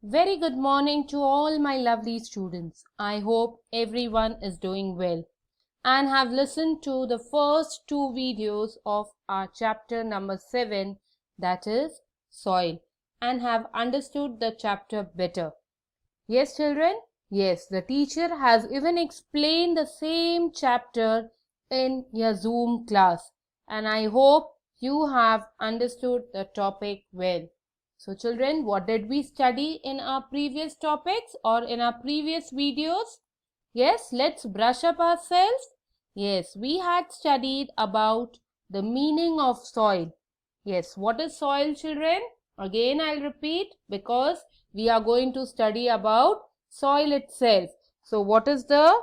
Very good morning to all my lovely students. I hope everyone is doing well and have listened to the first two videos of our chapter number 7, that is soil, and have understood the chapter better. Yes, children? Yes, the teacher has even explained the same chapter in your Zoom class, and I hope you have understood the topic well. So children, what did we study in our previous topics or in our previous videos? Yes, let's brush up ourselves. Yes, we had studied about the meaning of soil. Yes, what is soil, children? Again, I'll repeat because we are going to study about soil itself. So, what is the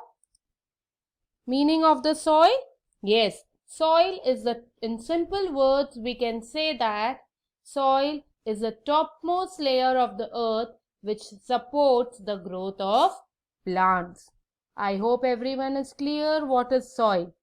meaning of the soil? Yes, soil is in simple words, we can say that soil is the topmost layer of the earth which supports the growth of plants. I hope everyone is clear what is soil.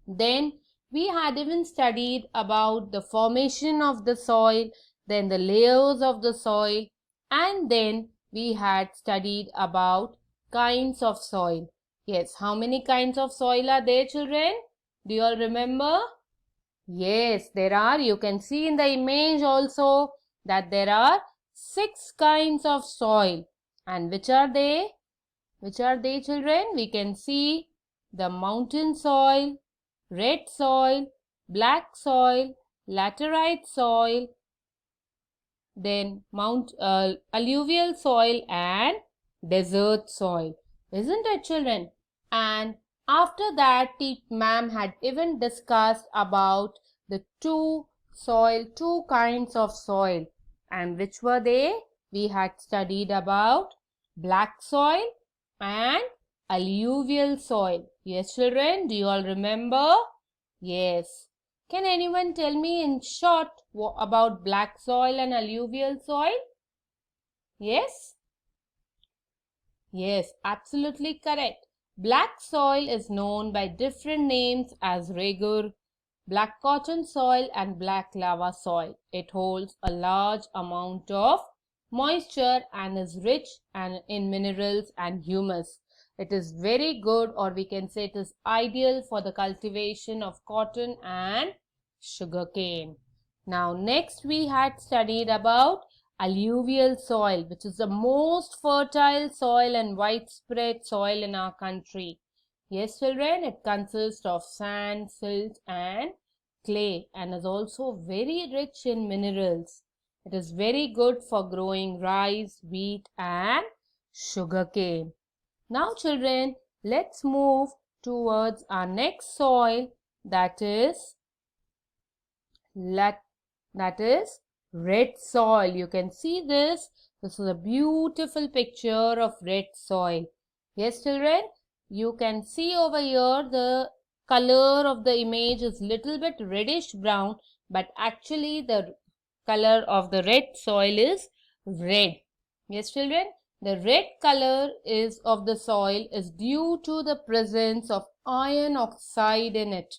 Then we had even studied about the formation of the soil, then the layers of the soil, and then we had studied about kinds of soil. Yes, how many kinds of soil are there, children? Do you all remember? Yes, there are. You can see in the image also that there are 6 kinds of soil. And which are they? Which are they, children? We can see the mountain soil, red soil, black soil, laterite soil, then alluvial soil and desert soil. Isn't it, children? And after that, ma'am had even discussed about the two kinds of soil. And which were they? We had studied about black soil and alluvial soil. Yes, children, do you all remember? Yes. Can anyone tell me in short about black soil and alluvial soil? Yes? Yes, absolutely correct. Black soil is known by different names as regur, black cotton soil and black lava soil. It holds a large amount of moisture and is rich in minerals and humus. It is very good, or we can say it is ideal for the cultivation of cotton and sugarcane. Now next we had studied about alluvial soil, which is the most fertile soil and widespread soil in our country. Yes, children, it consists of sand, silt and clay and is also very rich in minerals. It is very good for growing rice, wheat and sugarcane. Now children, let's move towards our next soil, that is red soil. You can see this. This is a beautiful picture of red soil. Yes children, you can see over here the color of the image is little bit reddish brown, but actually the color of the red soil is red. Yes children, the red color of the soil is due to the presence of iron oxide in it.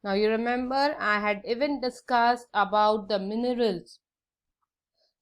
Now you remember I had even discussed about the minerals.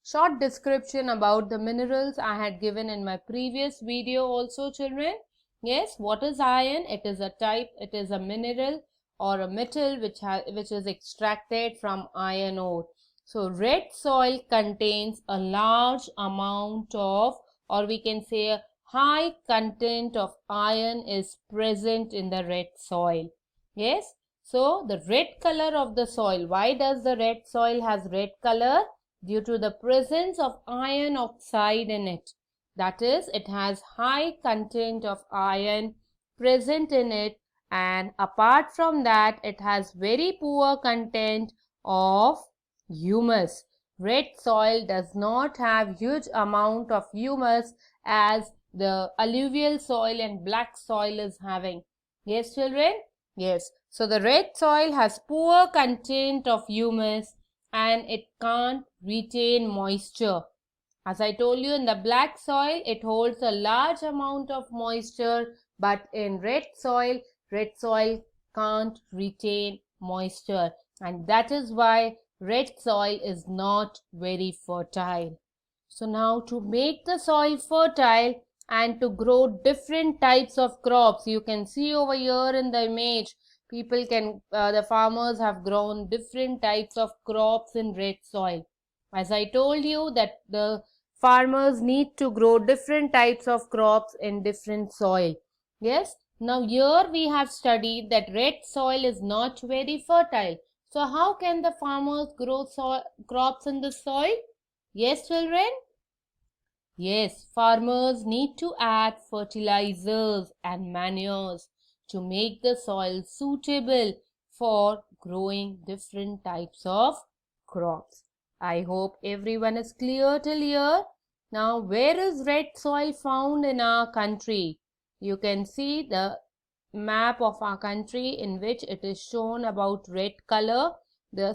Short description about the minerals I had given in my previous video also, children. Yes, what is iron? It is a mineral or a metal which is extracted from iron ore. So red soil contains a large amount of, or we can say a high content of iron is present in the red soil. Yes, so the red color of the soil. Why does the red soil has red color? Due to the presence of iron oxide in it. That is, it has high content of iron present in it, and apart from that, it has very poor content of humus. Red soil does not have huge amount of humus as the alluvial soil and black soil is having. Yes, children? Yes. So the red soil has poor content of humus and it can't retain moisture. As I told you, in the black soil, it holds a large amount of moisture, but in red soil can't retain moisture. And that is why red soil is not very fertile. So now to make the soil fertile and to grow different types of crops, you can see over here in the image, the farmers have grown different types of crops in red soil. As I told you that the farmers need to grow different types of crops in different soil. Yes, now here we have studied that red soil is not very fertile. So how can the farmers grow crops in the soil? Yes, children? Yes, farmers need to add fertilizers and manures to make the soil suitable for growing different types of crops. I hope everyone is clear till here. Now, where is red soil found in our country? You can see the map of our country in which it is shown about red color.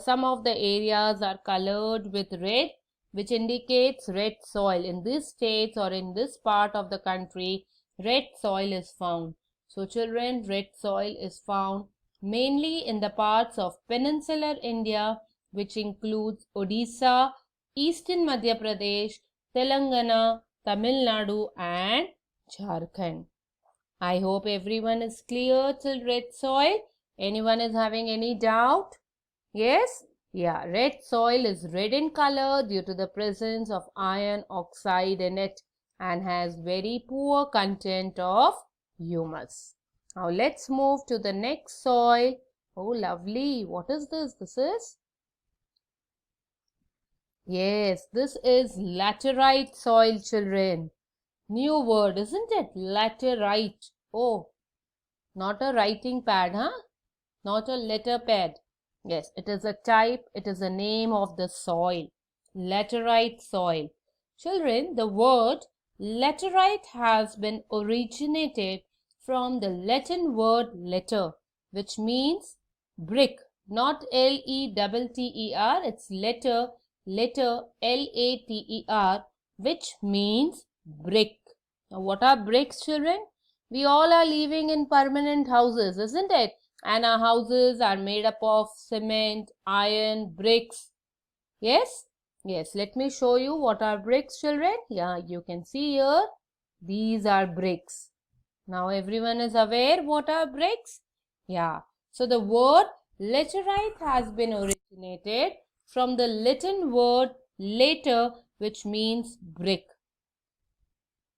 Some of the areas are colored with red, which indicates red soil. In these states or in this part of the country, red soil is found. So children, red soil is found mainly in the parts of peninsular India, which includes Odisha, eastern Madhya Pradesh, Telangana, Tamil Nadu and Jharkhand. I hope everyone is clear till red soil. Anyone is having any doubt? Yes? Yeah, red soil is red in color due to the presence of iron oxide in it and has very poor content of humus. Now let's move to the next soil. Oh, lovely. What is this? This is? Yes, this is laterite soil, children. New word, isn't it? Laterite. Oh, not a writing pad, huh? Not a letter pad. Yes, it is a type, it is a name of the soil. Laterite soil. Children, the word laterite has been originated from the Latin word later, which means brick. Not L-E-T-T-E-R, it's letter, L-A-T-E-R, which means brick. Now, what are bricks, children? We all are living in permanent houses, isn't it? And our houses are made up of cement, iron, bricks. Yes? Yes, let me show you what are bricks, children. Yeah, you can see here. These are bricks. Now everyone is aware what are bricks? Yeah. So the word laterite has been originated from the Latin word later, which means brick.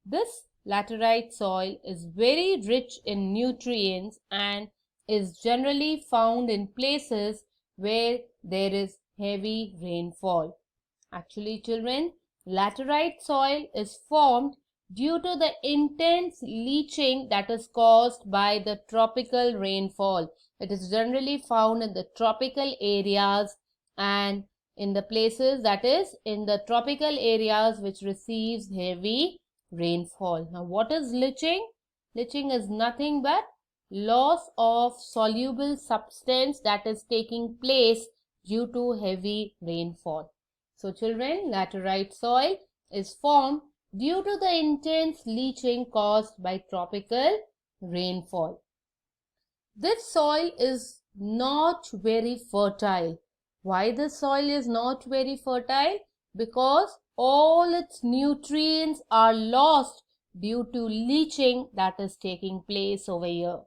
This laterite soil is very rich in nutrients and is generally found in places where there is heavy rainfall. Actually, children, laterite soil is formed due to the intense leaching that is caused by the tropical rainfall. It is generally found in the tropical areas and in the places, that is in the tropical areas which receives heavy rainfall. Now, what is leaching? Leaching is nothing but loss of soluble substance that is taking place due to heavy rainfall. So children, laterite soil is formed due to the intense leaching caused by tropical rainfall. This soil is not very fertile. Why this soil is not very fertile? Because all its nutrients are lost due to leaching that is taking place over here.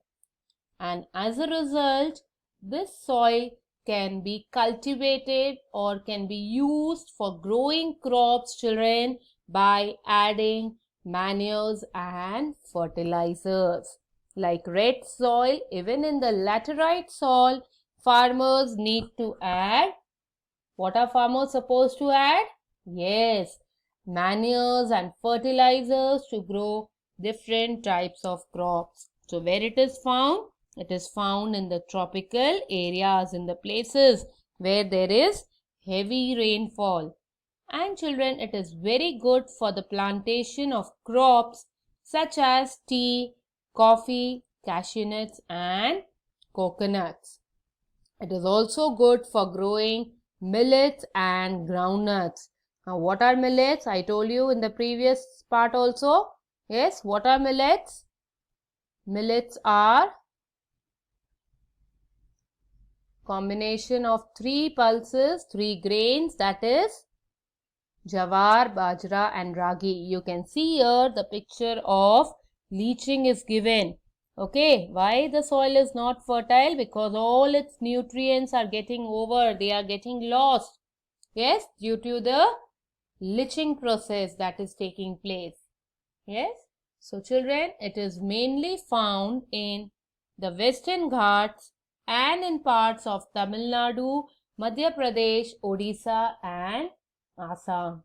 And as a result, this soil can be cultivated or can be used for growing crops, children, by adding manures and fertilizers. Like red soil, even in the laterite soil, farmers need to add. What are farmers supposed to add? Yes, manures and fertilizers to grow different types of crops. So where it is found? It is found in the tropical areas, in the places where there is heavy rainfall. And children, it is very good for the plantation of crops such as tea, coffee, cashew nuts and coconuts. It is also good for growing millets and groundnuts. Now, what are millets? I told you in the previous part also. Yes, what are millets? Millets are combination of 3 pulses, 3 grains, that is Jawar, bajra and ragi. You can see here the picture of leaching is given. Okay, why the soil is not fertile? Because all its nutrients are getting over, they are getting lost. Yes, due to the leaching process that is taking place. Yes, so children, it is mainly found in the Western Ghats and in parts of Tamil Nadu, Madhya Pradesh, Odisha and Assam.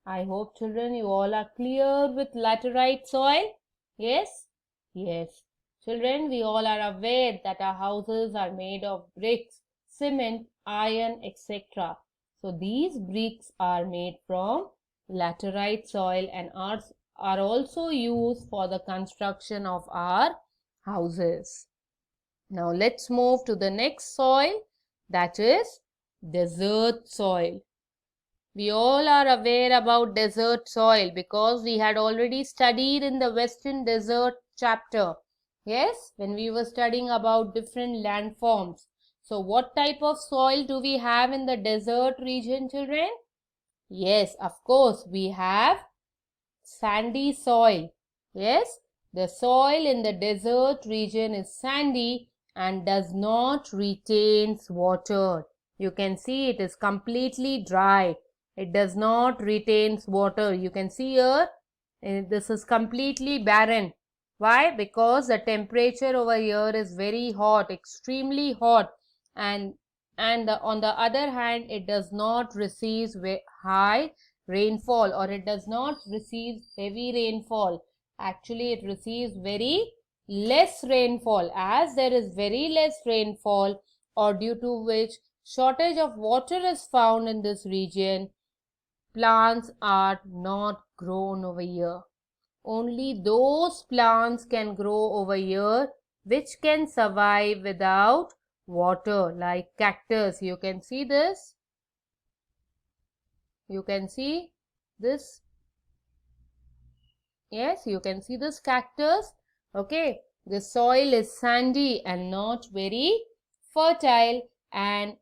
I hope children you all are clear with laterite soil. Yes? Yes. Children, we all are aware that our houses are made of bricks, cement, iron, etc. So these bricks are made from laterite soil and are also used for the construction of our houses. Now let's move to the next soil, that is desert soil. We all are aware about desert soil because we had already studied in the Western Desert chapter. Yes, when we were studying about different landforms. So what type of soil do we have in the desert region, children? Yes, of course, we have sandy soil. Yes, the soil in the desert region is sandy and does not retain water. You can see it is completely dry. It does not retain water. You can see here, this is completely barren. Why? Because the temperature over here is very hot, extremely hot, and on the other hand, it does not receive high rainfall, or it does not receive heavy rainfall. Actually, it receives very less rainfall. As there is very less rainfall, or due to which shortage of water is found in this region, plants are not grown over here. Only those plants can grow over here which can survive without water, like cactus. You can see this. You can see this. Yes, you can see this cactus. Okay, the soil is sandy and not very fertile, and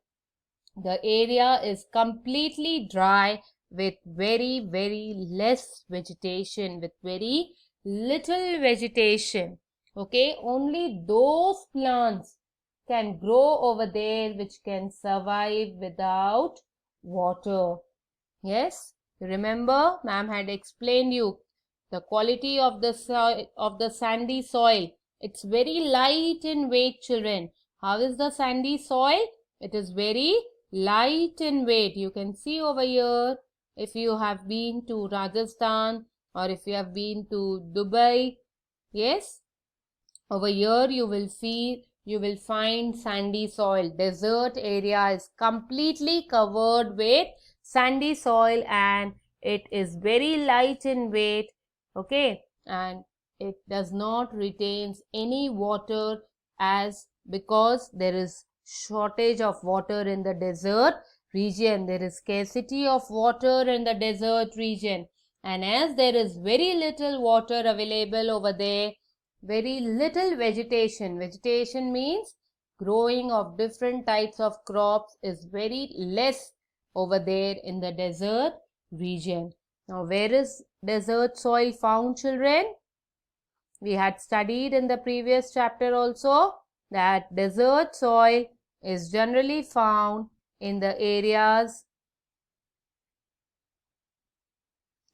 the area is completely dry with very less vegetation, with very little vegetation. Okay, only those plants can grow over there which can survive without water. Yes, remember ma'am had explained you the quality of the soil, of the sandy soil. It's very light in weight, children. How is the sandy soil? It is very light in weight. You can see over here, if you have been to Rajasthan or if you have been to Dubai, yes, over here you will find sandy soil. Desert area is completely covered with sandy soil and it is very light in weight. Okay, and it does not retain any water, as because there is shortage of water in the desert region. There is scarcity of water in the desert region, and as there is very little water available over there, very little vegetation. Vegetation means growing of different types of crops is very less over there in the desert region. Now, where is desert soil found, children? We had studied in the previous chapter also that desert soil is generally found in the areas.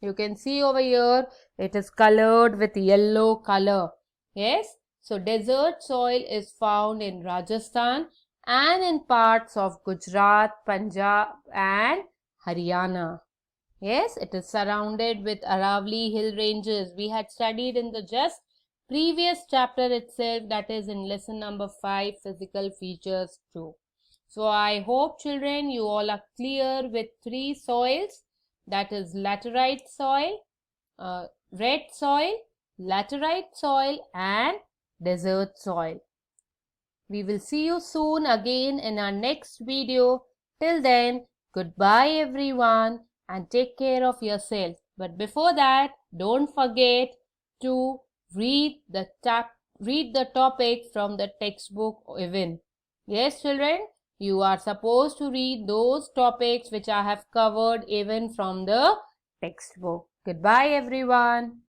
You can see over here, it is colored with yellow color. Yes, so desert soil is found in Rajasthan and in parts of Gujarat, Punjab and Haryana. Yes, it is surrounded with Aravalli hill ranges. We had studied in the just previous chapter itself, that is in lesson number 5, physical features 2. So I hope children you all are clear with 3 soils, that is laterite soil, red soil, laterite soil and desert soil. We will see you soon again in our next video. Till then, goodbye everyone and take care of yourself. But before that, don't forget to read the topic from the textbook even. Yes children, You are supposed to read those topics which I have covered even from the textbook. Goodbye everyone.